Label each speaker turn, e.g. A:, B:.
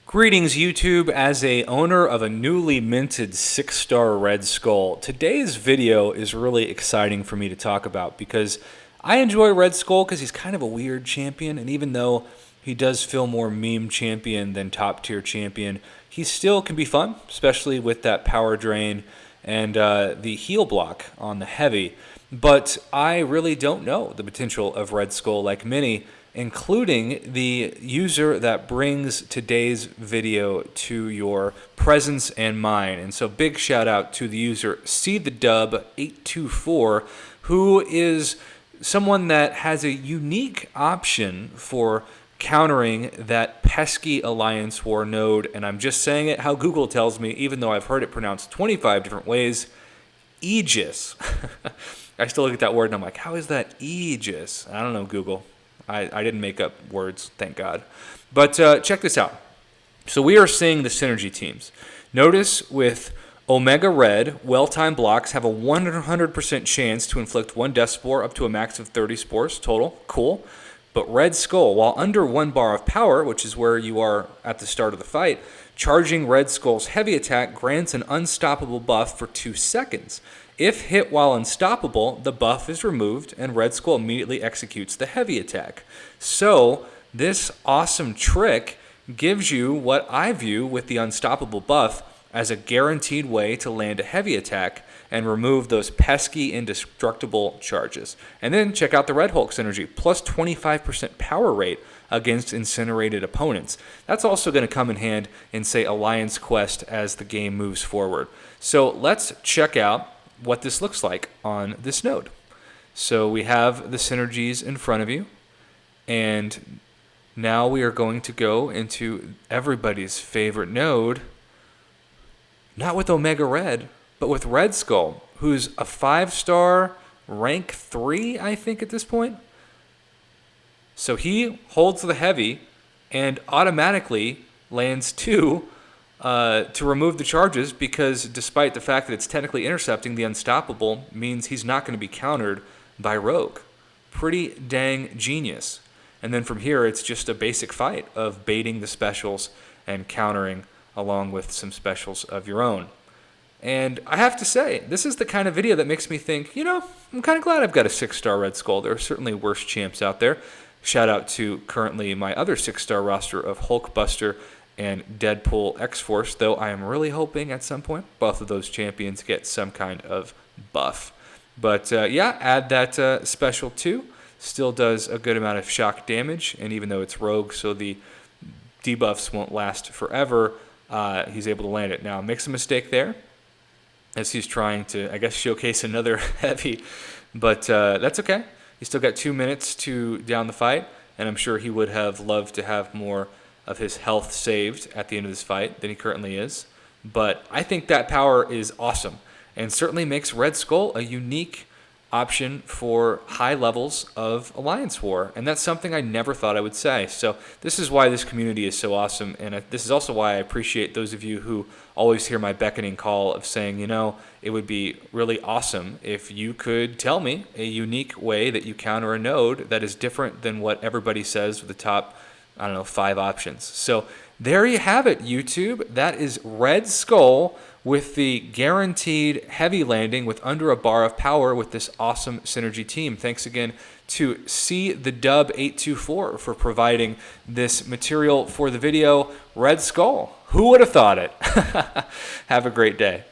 A: Greetings YouTube. As a owner of a newly minted 6-star Red Skull, today's video is really exciting for me to talk about because I enjoy Red Skull because he's kind of a weird champion, and even though he does feel more meme champion than top tier champion, he still can be fun, especially with that power drain and the heal block on the heavy. But I really don't know the potential of Red Skull like many, including the user that brings today's video to your presence and mine. And so big shout out to the user CTheDub824, who is someone that has a unique option for countering that pesky Alliance War node. And I'm just saying it how Google tells me, even though I've heard it pronounced 25 different ways. Ægis. I still look at that word and I'm like, how is that Ægis? I don't know, Google. I didn't make up words, thank God. But check this out. So we are seeing the synergy teams. Notice with Omega Red, well-timed blocks have a 100% chance to inflict 1 death spore up to a max of 30 spores total. Cool. But Red Skull, while under 1 bar of power, which is where you are at the start of the fight, charging Red Skull's heavy attack grants an unstoppable buff for 2 seconds. If hit while unstoppable, the buff is removed and Red Skull immediately executes the heavy attack. So this awesome trick gives you what I view with the unstoppable buff as a guaranteed way to land a heavy attack and remove those pesky indestructible charges. And then check out the Red Hulk synergy, plus 25% power rate against incinerated opponents. That's also going to come in hand in, say, Alliance Quest as the game moves forward. So let's check out what this looks like on this node. So we have the synergies in front of you, and now we are going to go into everybody's favorite node, not with Omega Red, but with Red Skull, who's a 5-star rank 3, I think, at this point. So he holds the heavy and automatically lands 2 to remove the charges, because despite the fact that it's technically intercepting, the unstoppable means he's not going to be countered by Rogue. Pretty dang genius. And then from here, it's just a basic fight of baiting the specials and countering along with some specials of your own. And I have to say, this is the kind of video that makes me think, you know, I'm kind of glad I've got a 6-star Red Skull. There are certainly worse champs out there. Shout out to currently my other 6-star roster of Hulkbuster and Deadpool X-Force, though I am really hoping at some point both of those champions get some kind of buff. But yeah, add that special too. Still does a good amount of shock damage, and even though it's Rogue, so the debuffs won't last forever, he's able to land it. Now, makes a mistake there, as he's trying to, I guess, showcase another heavy, but that's okay. He's still got 2 minutes to down the fight, and I'm sure he would have loved to have more of his health saved at the end of this fight than he currently is. But I think that power is awesome, and certainly makes Red Skull a unique option for high levels of Alliance War, and that's something I never thought I would say. So this is why this community is so awesome, and this is also why I appreciate those of you who always hear my beckoning call of saying, you know, it would be really awesome if you could tell me a unique way that you counter a node that is different than what everybody says with the top, I don't know, 5 options. So there you have it, YouTube. That is Red Skull with the guaranteed heavy landing with under a bar of power with this awesome synergy team. Thanks again to CTheDub824 for providing this material for the video. Red Skull, who would have thought it? Have a great day.